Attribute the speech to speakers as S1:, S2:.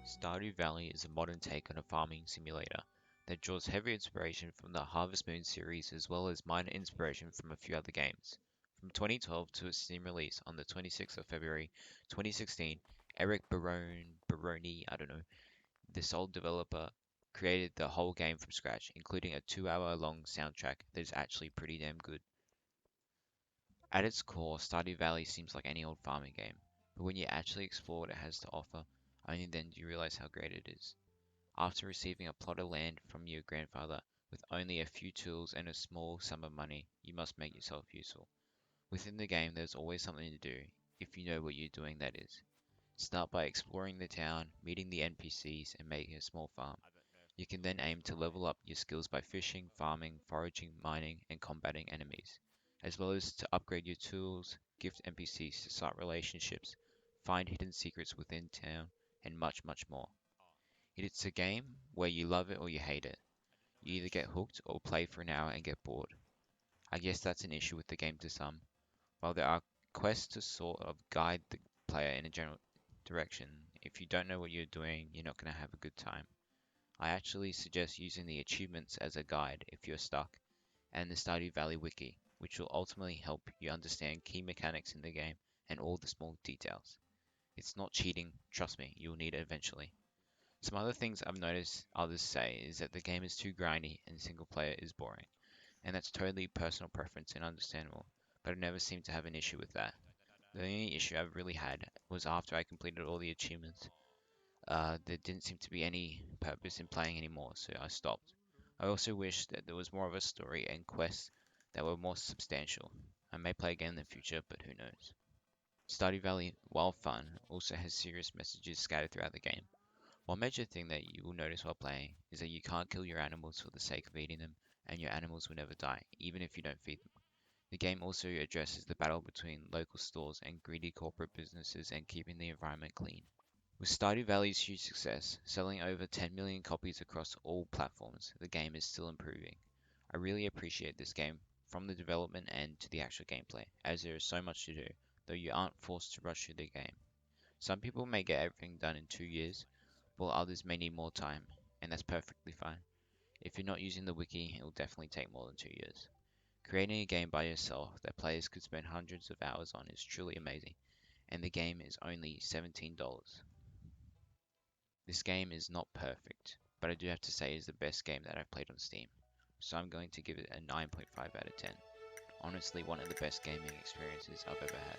S1: Stardew Valley is a modern take on a farming simulator that draws heavy inspiration from the Harvest Moon series as well as minor inspiration from a few other games. From 2012 to its Steam release on the 26th of February 2016, Eric Baroni, I don't know, the sole developer, created the whole game from scratch, including a 2-hour long soundtrack that is actually pretty damn good. At its core, Stardew Valley seems like any old farming game, but when you actually explore what it has to offer, only then do you realize how great it is. After receiving a plot of land from your grandfather with only a few tools and a small sum of money, you must make yourself useful. Within the game, there's always something to do, if you know what you're doing, that is. Start by exploring the town, meeting the NPCs, and making a small farm. You can then aim to level up your skills by fishing, farming, foraging, mining, and combating enemies, as well as to upgrade your tools, gift NPCs to start relationships, find hidden secrets within town, and much, much more. It's a game where you love it or you hate it. You either get hooked or play for an hour and get bored. I guess that's an issue with the game to some. While there are quests to sort of guide the player in a general direction, if you don't know what you're doing, you're not going to have a good time. I actually suggest using the achievements as a guide if you're stuck, and the Stardew Valley wiki, which will ultimately help you understand key mechanics in the game and all the small details. It's not cheating, trust me, you'll need it eventually. Some other things I've noticed others say is that the game is too grindy and single player is boring, and that's totally personal preference and understandable, but I never seem to have an issue with that. The only issue I've really had was after I completed all the achievements. There didn't seem to be any purpose in playing anymore, so I stopped. I also wish that there was more of a story and quests that were more substantial. I may play again in the future, but who knows. Stardew Valley, while fun, also has serious messages scattered throughout the game. One major thing that you will notice while playing is that you can't kill your animals for the sake of eating them, and your animals will never die, even if you don't feed them. The game also addresses the battle between local stores and greedy corporate businesses and keeping the environment clean. With Stardew Valley's huge success, selling over 10 million copies across all platforms, the game is still improving. I really appreciate this game from the development end to the actual gameplay, as there is so much to do, though you aren't forced to rush through the game. Some people may get everything done in 2 years, while others may need more time, and that's perfectly fine. If you're not using the wiki, it will definitely take more than 2 years. Creating a game by yourself that players could spend hundreds of hours on is truly amazing, and the game is only $17. This game is not perfect, but I do have to say it is the best game that I've played on Steam, so I'm going to give it a 9.5 out of 10. Honestly, one of the best gaming experiences I've ever had.